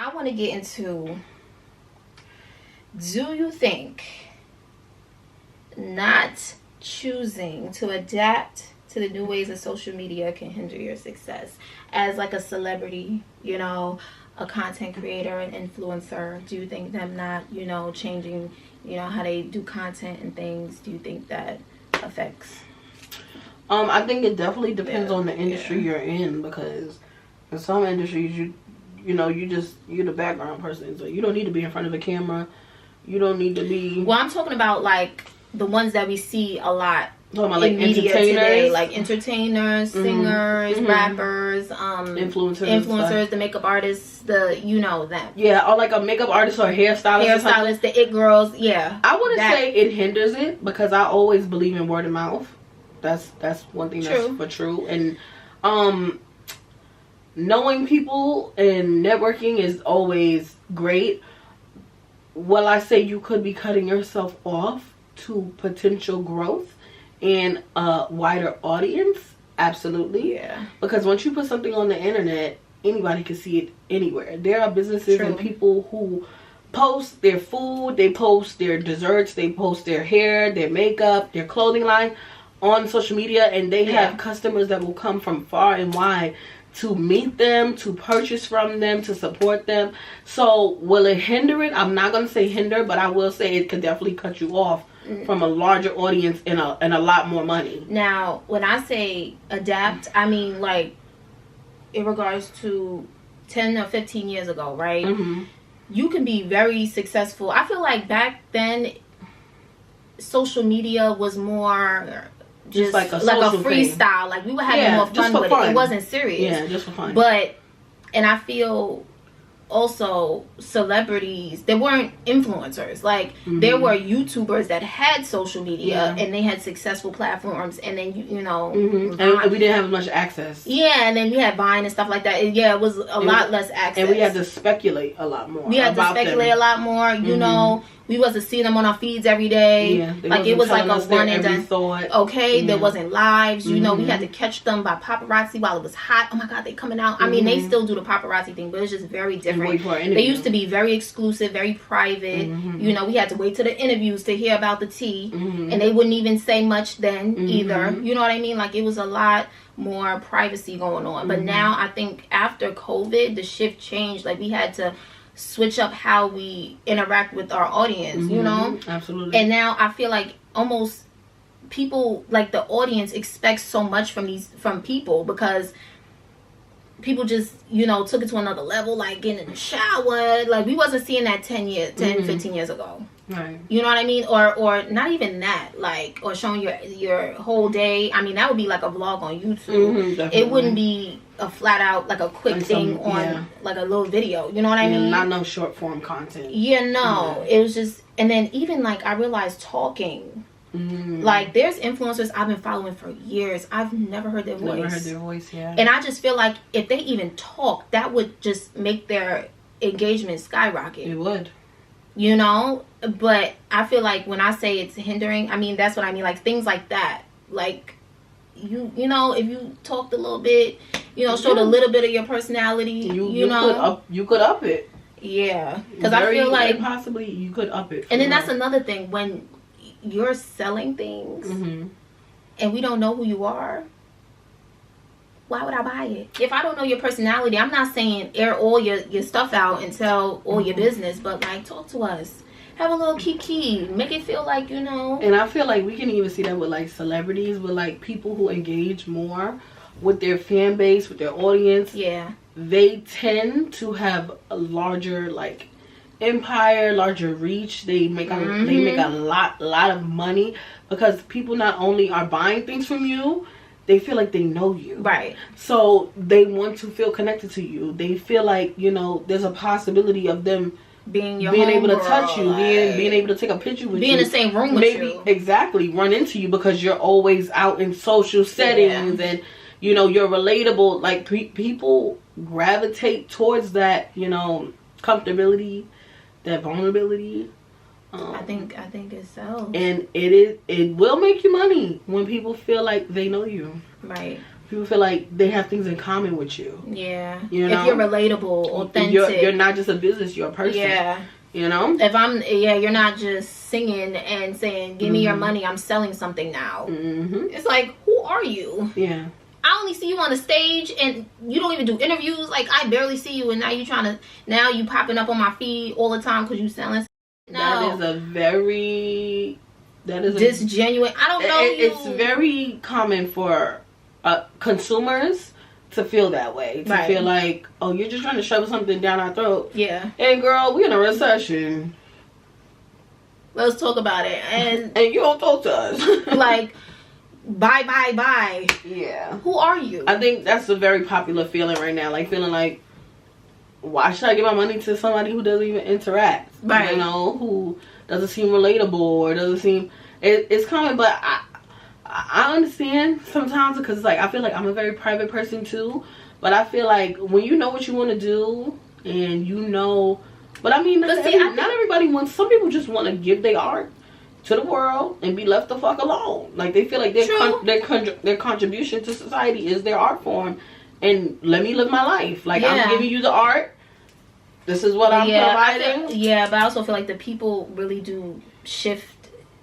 I want to get into, do you think not choosing to adapt to the new ways of social media can hinder your success as like a celebrity, you know, a content creator, an influencer? Do you think them not, you know, changing, you know, how they do content and things, do you think that affects? I think it definitely depends on the industry you're in, because in some industries you know, you're the background person, so you don't need to be in front of a camera. You don't need to be. Well, I'm talking about like the ones that we see a lot about, like, in media today, like entertainers, singers, rappers, influencers, the makeup artists, the, you know, them. Yeah, or like a makeup artist or hairstylist. The it girls. Yeah, I wouldn't say it hinders it, because I always believe in word of mouth. That's one thing that's for true. And knowing people and networking is always great. Well, I say you could be cutting yourself off to potential growth and a wider audience. Absolutely. Yeah. Because once you put something on the internet, anybody can see it anywhere. There are businesses and people who post their food, they post their desserts, they post their hair, their makeup, their clothing line on social media, and they have customers that will come from far and wide to meet them, to purchase from them, to support them. So will it hinder it? I'm not going to say hinder, but I will say it could definitely cut you off from a larger audience and a lot more money. Now, when I say adapt, I mean like in regards to 10 or 15 years ago, right? You can be very successful. I feel like back then social media was more just like a freestyle thing. Like we were having more fun with it. It wasn't serious. Yeah, just for fun. But, and I feel also celebrities, they weren't influencers. Like there were YouTubers that had social media and they had successful platforms, and then you know and we didn't have as much access. Yeah, and then we had Vine and stuff like that. It was a lot less access, and we had to speculate a lot more. A lot more. You know, we wasn't seeing them on our feeds every day. Like it was like a one and done. Okay, there wasn't lives. You know, we had to catch them by paparazzi while it was hot. Oh my God, they coming out. I mean, they still do the paparazzi thing, but it's just very different. They used to be very exclusive, very private. You know, we had to wait to the interviews to hear about the tea, and they wouldn't even say much then either. You know what I mean? Like it was a lot more privacy going on. But now I think after COVID, the shift changed. Like we had to switch up how we interact with our audience, you know? Absolutely. And now I feel like almost people, like the audience expects so much from people, because people just, you know, took it to another level, like getting in the shower. Like we wasn't seeing that 10, 15 years ago. Right. You know what I mean? Or not even that, like, or showing your whole day. I mean, that would be like a vlog on YouTube. It wouldn't be a flat out, like a quick thing on like a little video. You know what I mean? Not no short form content. Yeah, no. It was just, and then even like I realized talking. Like there's influencers I've been following for years. I've never heard their voice. Yeah. And I just feel like if they even talk, that would just make their engagement skyrocket. It would. You know? But I feel like when I say it's hindering, I mean that's what I mean. Like things like that. Like you know, if you talked a little bit, you know, showed a little bit of your personality, you know, you could up it. Yeah, because I feel like possibly you could up it. And then that's another thing, when you're selling things and we don't know who you are, why would I buy it? If I don't know your personality, I'm not saying air all your stuff out and tell all your business, but like talk to us. Have a little kiki. Make it feel like, you know. And I feel like we can even see that with like celebrities, with like people who engage more with their fan base, with their audience. Yeah. They tend to have a larger like empire, larger reach. They make a lot of money, because people not only are buying things from you, they feel like they know you. Right. So they want to feel connected to you. They feel like, you know, there's a possibility of them being able to touch you, being able to take a picture with you, being in the same room with you, exactly, run into you, because you're always out in social settings and you know you're relatable. Like people gravitate towards that, you know, comfortability, that vulnerability. I think it's so. And it will make you money when people feel like they know you. Right. People feel like they have things in common with you. Yeah. You know? If you're relatable, authentic. You're not just a business, you're a person. Yeah. You know? You're not just singing and saying, give me your money, I'm selling something now. It's like, who are you? Yeah. I only see you on the stage and you don't even do interviews. Like, I barely see you, and now you popping up on my feed all the time because you selling. No. That is disgenuine. I don't know you. It's very common for consumers to feel that way. To feel like, oh, you're just trying to shove something down our throat. Yeah. And girl, we're in a recession. Let's talk about it. And you don't talk to us. Like, bye. Yeah. Who are you? I think that's a very popular feeling right now. Like, feeling like, why should I give my money to somebody who doesn't even interact? Right. You know, who doesn't seem relatable or doesn't seem... It's common, but I understand sometimes, because it's like, I feel like I'm a very private person too. But I feel like when you know what you want to do, and you know... But I mean, not everybody wants... Some people just want to give their art to the world and be left the fuck alone. Like, they feel like their contribution to society is their art form. And let me live my life. Like, I'm giving you the art. This is what I'm providing. But I also feel like the people really do shift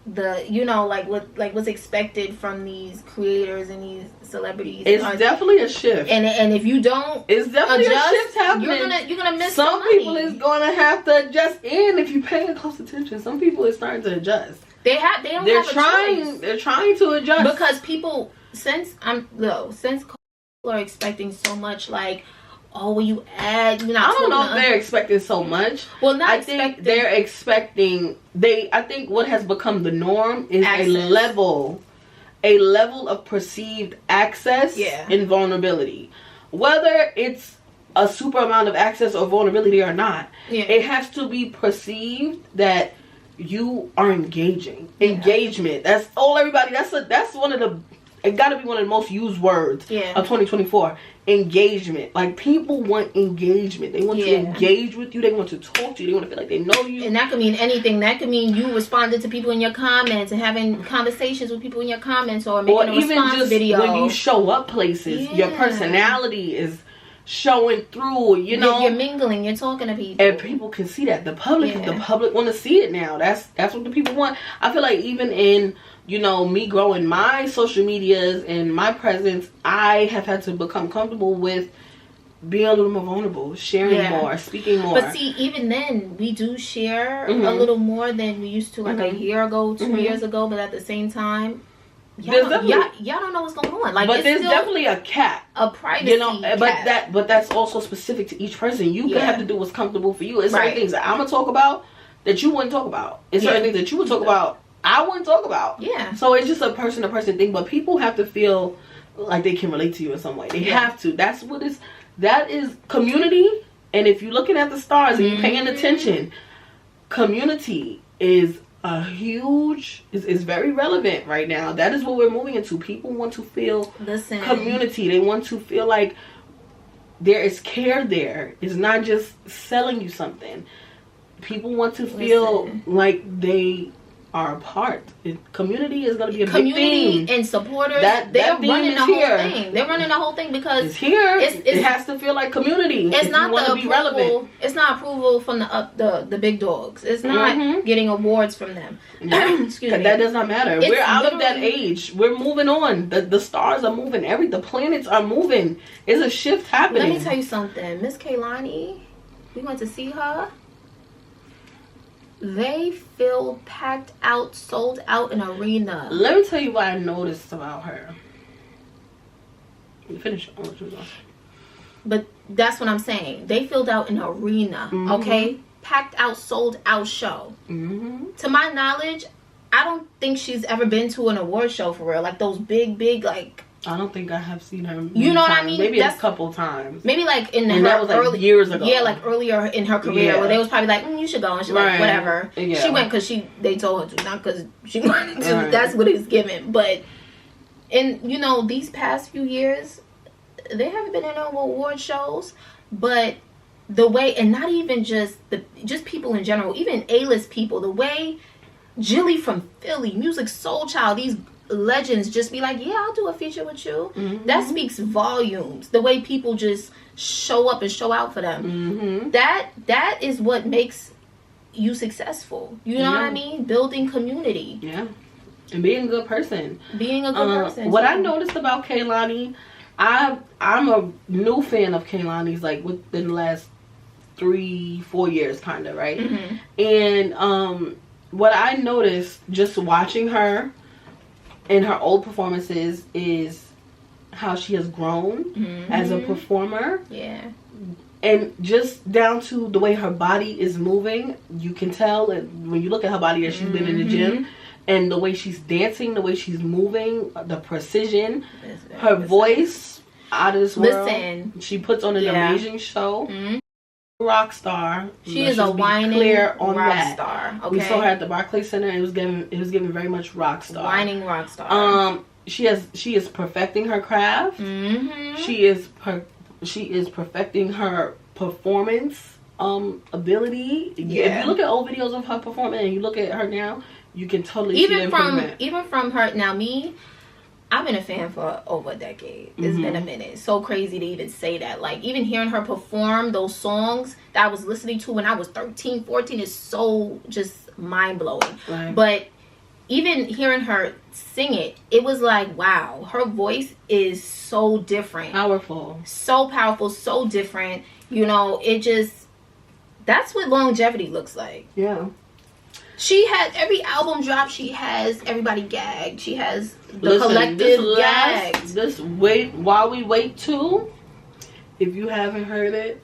the, you know, like what's expected from these creators and these celebrities. It's definitely a shift. And if you don't, it's definitely a shift happening. You're gonna miss some people is gonna have to adjust. And if you're paying close attention, some people are starting to adjust. They're trying to adjust, because people since people are expecting so much, like, oh, will you add? You're not. I don't know if they're expecting so much. Well, I think they're expecting. I think what has become the norm is a level of perceived access and vulnerability. Whether it's a super amount of access or vulnerability or not, it has to be perceived that you are engaging. Engagement. That's all everybody. That's one of the. It got to be one of the most used words of 2024. Engagement. Like, people want engagement. They want to engage with you. They want to talk to you. They want to feel like they know you. And that could mean anything. That could mean you responding to people in your comments and having conversations with people in your comments, or making a response video. When you show up places, your personality is showing through. You know, you're mingling. You're talking to people, and people can see that. The public want to see it now. That's what the people want. I feel like even in, you know, me growing my social medias and my presence, I have had to become comfortable with being a little more vulnerable, sharing more, speaking more. But see, even then, we do share a little more than we used to, like a year ago, 2 years ago. But at the same time, y'all don't know what's going on. Like, but there's definitely a cap, a privacy. You know, but that's also specific to each person. You can have to do what's comfortable for you. It's certain things that I'm gonna talk about that you wouldn't talk about. It's certain things that you would talk about I wouldn't talk about. Yeah. So it's just a person to person thing, but people have to feel like they can relate to you in some way. They have to. That is community. And if you're looking at the stars and you're paying attention, community is is very relevant right now. That is what we're moving into. People want to feel community. They want to feel like there is care there. It's not just selling you something. People want to feel like they are a part. Community is going to be a big thing. And supporters. They're running the whole thing. They're running the whole thing because it's here. It has to feel like community. It's not the approval. Relevant. It's not approval from the big dogs. It's not getting awards from them. Excuse me. That does not matter. We're out of that age. We're moving on. The stars are moving. The planets are moving. It's a shift happening. Let me tell you something. Miss Kehlani, we went to see her. They feel packed out, sold out in arena. Let me tell you what I noticed about her. Finish. But that's what I'm saying. They filled out an arena, okay? Packed out, sold out show. To my knowledge, I don't think she's ever been to an award show for real. Like those big, like... I don't think I have seen her. You know what I mean? Maybe a couple times. Maybe like in that was like years ago. Yeah, like earlier in her career, where they was probably like, you should go, and she's like, whatever. Yeah. She went because they told her to, not because she wanted to. That's what it's given. But these past few years, they haven't been in no award shows. But the way, and not even just people in general, even A-list people, the way Jilly from Philly, Music Soul Child, these legends just be like, yeah, I'll do a feature with you. That speaks volumes. The way people just show up and show out for them. That is what makes you successful. You know what I mean? Building community. Yeah. And being a good person. Being a good person. What I noticed about Kehlani, I'm a new fan of Kehlani's, like within the last 3-4 years, kind of, right? And what I noticed just watching her in her old performances is how she has grown as a performer. Yeah. And just down to the way her body is moving, you can tell when you look at her body that she's been in the gym, and the way she's dancing, the way she's moving, the precision, her voice, out of this world. Listen, she puts on an amazing show. Rock star. She is a whining rock star. Okay. We saw her at the Barclays Center, and it was giving very much rock star. Whining rock star. She is perfecting her craft. She is perfecting her performance ability. Yeah. If you look at old videos of her performing and you look at her now, you can totally see the improvement. Even from her now, I've been a fan for over a decade. It's been a minute. So crazy to even say that. Like, even hearing her perform those songs that I was listening to when I was 13, 14 is so just mind-blowing. Right. But even hearing her sing it, it was like, wow, her voice is so different. Powerful. So powerful, so different. You know, it just, that's what longevity looks like. Yeah. She has, every album drop, she has everybody gagged. She has the collective gagged. While We Wait too, if you haven't heard it,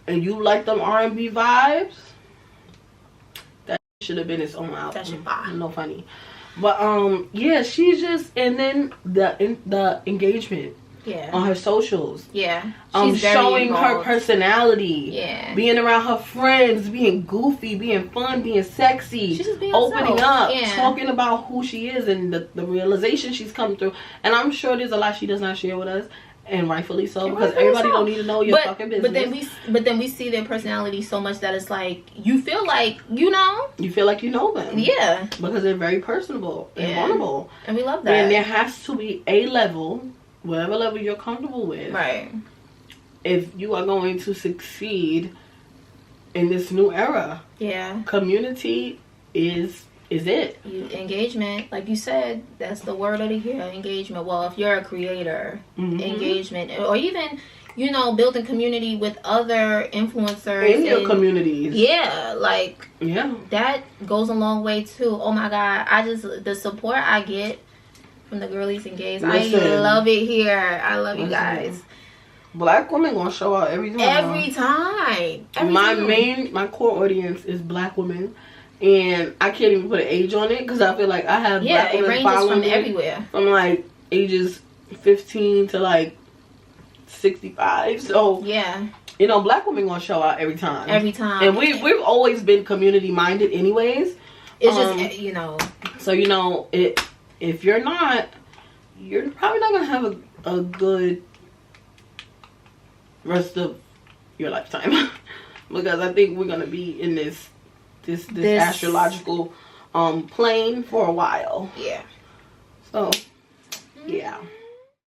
and you like them R&B vibes, that should have been its own album. That should buy. No funny. But, yeah, she's just, and then the engagement. Yeah. On her socials. Yeah. She's showing her personality. Yeah. Being around her friends, being goofy, being fun, being sexy. She's just being opening up, yeah. talking about who she is and the realization she's come through. And I'm sure there's a lot she does not share with us. And rightfully so, because everybody don't need to know your fucking business. But then we see their personality so much that it's like, you feel like, you know. You feel like you know them. Yeah. Because they're very personable and vulnerable. And we love that. And there has to be a level, whatever level you're comfortable with, right, if you are going to succeed in this new era. Yeah. Community is it. Engagement, like you said, that's the word of the year. Engagement. Well, if you're a creator, engagement, or even, you know, building community with other influencers in your communities. Yeah, like, yeah, that goes a long way too. Oh my God, the support I get from the girlies and gays, I love it here. I love you guys. Black women gonna show out every time. My core audience is black women, and I can't even put an age on it because I feel like I have black women following me everywhere from like ages 15 to like 65. So yeah, you know, black women gonna show out every time. And we've always been community minded anyways. It's just, you know, so you know it. If you're not, you're probably not gonna have a good rest of your lifetime. Because I think we're gonna be in this astrological plane for a while. Yeah. So yeah.